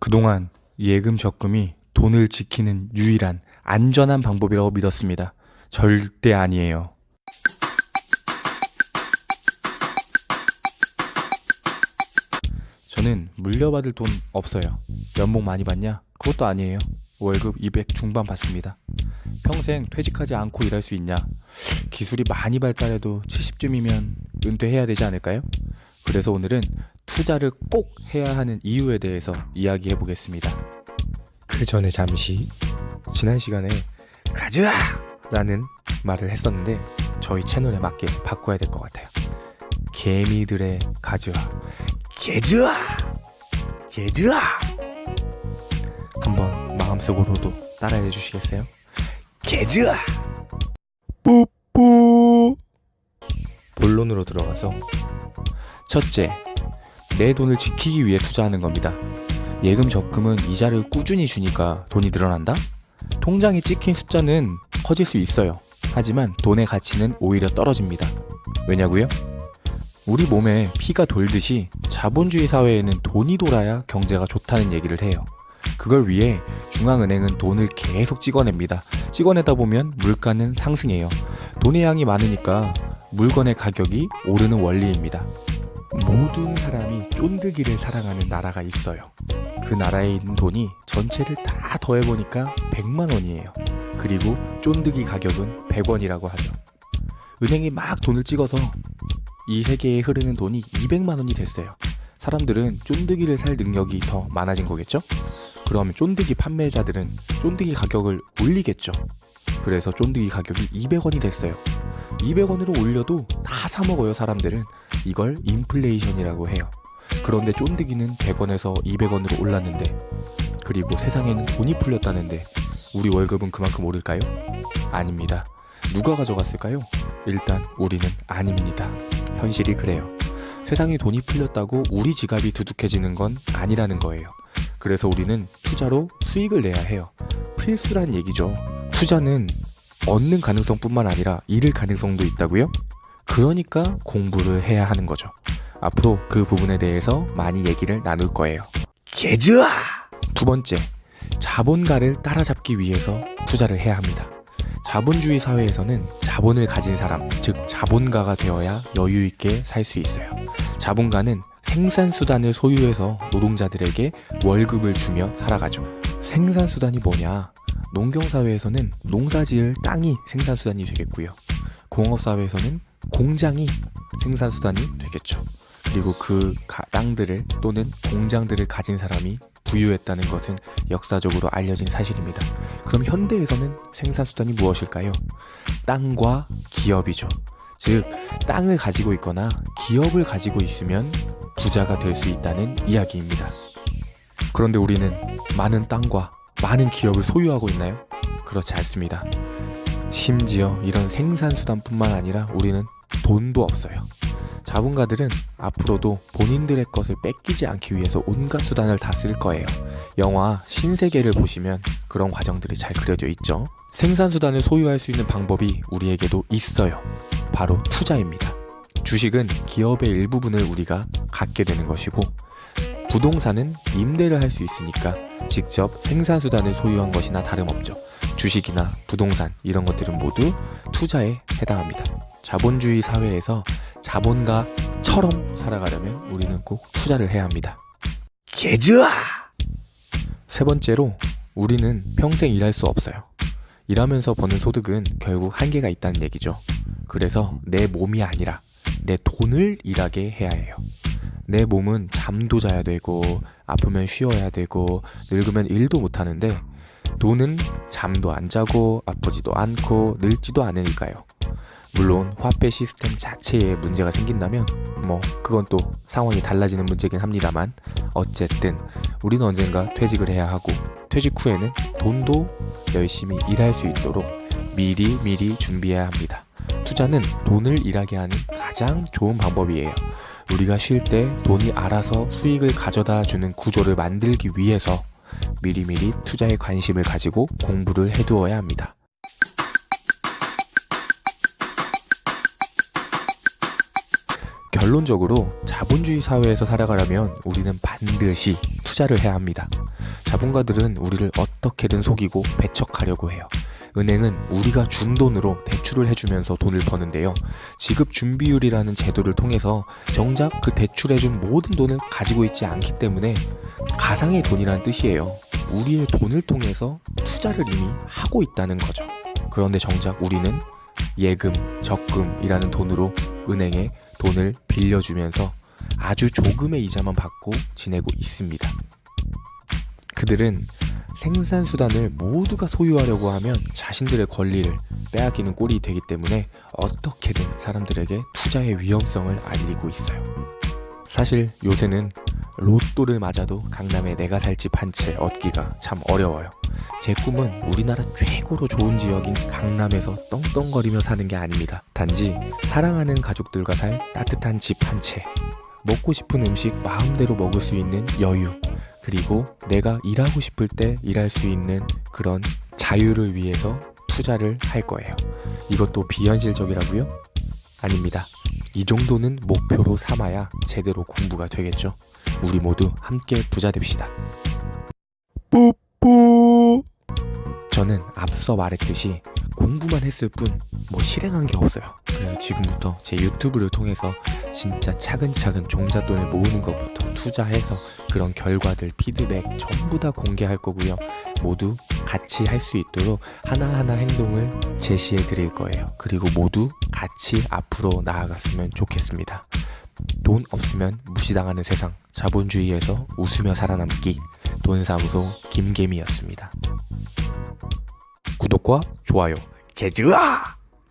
그동안 예금 적금이 돈을 지키는 유일한 안전한 방법이라고 믿었습니다. 절대 아니에요. 저는 물려받을 돈 없어요. 연봉 많이 받냐? 그것도 아니에요. 월급 200 중반 받습니다. 평생 퇴직하지 않고 일할 수 있냐? 기술이 많이 발달해도 70쯤이면 은퇴해야 되지 않을까요? 그래서 오늘은 투자를 꼭 해야 하는 이유에 대해서 이야기해 보겠습니다. 그 전에 잠시 지난 시간에 가즈아! 라는 말을 했었는데 저희 채널에 맞게 바꿔야 될 것 같아요. 개미들의 가즈아, 개즈아! 개즈아! 한번 마음속으로도 따라해 주시겠어요? 개즈아! 뿌뿌! 본론으로 들어가서 첫째, 내 돈을 지키기 위해 투자하는 겁니다. 예금 적금은 이자를 꾸준히 주니까 돈이 늘어난다? 통장에 찍힌 숫자는 커질 수 있어요. 하지만 돈의 가치는 오히려 떨어집니다. 왜냐고요? 우리 몸에 피가 돌듯이 자본주의 사회에는 돈이 돌아야 경제가 좋다는 얘기를 해요. 그걸 위해 중앙은행은 돈을 계속 찍어냅니다. 찍어내다 보면 물가는 상승해요. 돈의 양이 많으니까 물건의 가격이 오르는 원리입니다. 모든 사람이 쫀득이를 사랑하는 나라가 있어요. 그 나라에 있는 돈이 전체를 다 더해보니까 100만 원이에요. 그리고 쫀득이 가격은 100원이라고 하죠. 은행이 막 돈을 찍어서 이 세계에 흐르는 돈이 200만 원이 됐어요. 사람들은 쫀득이를 살 능력이 더 많아진 거겠죠? 그러면 쫀득이 판매자들은 쫀득이 가격을 올리겠죠. 그래서 쫀득이 가격이 200원이 됐어요. 200원으로 올려도 다 사 먹어요, 사람들은. 이걸 인플레이션이라고 해요. 그런데 쫀득이는 100원에서 200원으로 올랐는데, 그리고 세상에는 돈이 풀렸다는데 우리 월급은 그만큼 오를까요? 아닙니다. 누가 가져갔을까요? 일단 우리는 아닙니다. 현실이 그래요. 세상에 돈이 풀렸다고 우리 지갑이 두둑해지는 건 아니라는 거예요. 그래서 우리는 투자로 수익을 내야 해요. 필수란 얘기죠. 투자는 얻는 가능성뿐만 아니라 잃을 가능성도 있다고요? 그러니까 공부를 해야 하는 거죠. 앞으로 그 부분에 대해서 많이 얘기를 나눌 거예요. 개즈아! 두 번째, 자본가를 따라잡기 위해서 투자를 해야 합니다. 자본주의 사회에서는 자본을 가진 사람, 즉 자본가가 되어야 여유 있게 살 수 있어요. 자본가는 생산수단을 소유해서 노동자들에게 월급을 주며 살아가죠. 생산수단이 뭐냐? 농경사회에서는 농사지을 땅이 생산수단이 되겠고요. 공업사회에서는 공장이 생산수단이 되겠죠. 그리고 그 땅들을 또는 공장들을 가진 사람이 부유했다는 것은 역사적으로 알려진 사실입니다. 그럼 현대에서는 생산수단이 무엇일까요? 땅과 기업이죠. 즉, 땅을 가지고 있거나 기업을 가지고 있으면 부자가 될 수 있다는 이야기입니다. 그런데 우리는 많은 땅과 많은 기업을 소유하고 있나요? 그렇지 않습니다. 심지어 이런 생산수단뿐만 아니라 우리는 돈도 없어요. 자본가들은 앞으로도 본인들의 것을 뺏기지 않기 위해서 온갖 수단을 다 쓸 거예요. 영화 신세계를 보시면 그런 과정들이 잘 그려져 있죠. 생산수단을 소유할 수 있는 방법이 우리에게도 있어요. 바로 투자입니다. 주식은 기업의 일부분을 우리가 갖게 되는 것이고, 부동산은 임대를 할 수 있으니까 직접 생산수단을 소유한 것이나 다름없죠. 주식이나 부동산 이런 것들은 모두 투자에 해당합니다. 자본주의 사회에서 자본가처럼 살아가려면 우리는 꼭 투자를 해야 합니다. 개즈아! 세 번째로, 우리는 평생 일할 수 없어요. 일하면서 버는 소득은 결국 한계가 있다는 얘기죠. 그래서 내 몸이 아니라 내 돈을 일하게 해야 해요. 내 몸은 잠도 자야 되고 아프면 쉬어야 되고 늙으면 일도 못 하는데, 돈은 잠도 안 자고 아프지도 않고 늙지도 않으니까요. 물론 화폐 시스템 자체에 문제가 생긴다면 그건 또 상황이 달라지는 문제긴 합니다만, 어쨌든 우리는 언젠가 퇴직을 해야 하고, 퇴직 후에는 돈도 열심히 일할 수 있도록 미리 준비해야 합니다. 투자는 돈을 일하게 하는 가장 좋은 방법이에요. 우리가 쉴 때 돈이 알아서 수익을 가져다 주는 구조를 만들기 위해서 미리미리 투자에 관심을 가지고 공부를 해두어야 합니다. 결론적으로 자본주의 사회에서 살아가려면 우리는 반드시 투자를 해야 합니다. 자본가들은 우리를 어떻게든 속이고 배척하려고 해요. 은행은 우리가 준 돈으로 대출을 해주면서 돈을 버는데요. 지급준비율이라는 제도를 통해서 정작 그 대출해준 모든 돈을 가지고 있지 않기 때문에 가상의 돈이란 뜻이에요. 우리의 돈을 통해서 투자를 이미 하고 있다는 거죠. 그런데 정작 우리는 예금, 적금이라는 돈으로 은행에 돈을 빌려주면서 아주 조금의 이자만 받고 지내고 있습니다. 그들은 생산수단을 모두가 소유하려고 하면 자신들의 권리를 빼앗기는 꼴이 되기 때문에 어떻게든 사람들에게 투자의 위험성을 알리고 있어요. 사실 요새는 로또를 맞아도 강남에 내가 살 집 한 채 얻기가 참 어려워요. 제 꿈은 우리나라 최고로 좋은 지역인 강남에서 떵떵거리며 사는 게 아닙니다. 단지 사랑하는 가족들과 살 따뜻한 집 한 채, 먹고 싶은 음식 마음대로 먹을 수 있는 여유, 그리고 내가 일하고 싶을 때 일할 수 있는 그런 자유를 위해서 투자를 할 거예요. 이것도 비현실적이라고요? 아닙니다. 이 정도는 목표로 삼아야 제대로 공부가 되겠죠. 우리 모두 함께 부자 됩시다. 뿌뿌. 저는 앞서 말했듯이 공부만 했을 뿐 뭐 실행한 게 없어요. 그래서 지금부터 제 유튜브를 통해서 진짜 차근차근 종잣돈을 모으는 것부터 투자해서 그런 결과들, 피드백 전부 다 공개할 거고요. 모두 같이 할 수 있도록 하나하나 행동을 제시해 드릴 거예요. 그리고 모두 같이 앞으로 나아갔으면 좋겠습니다. 돈 없으면 무시당하는 세상, 자본주의에서 웃으며 살아남기, 돈사무소 김개미였습니다. 구독과 좋아요, 개즈아!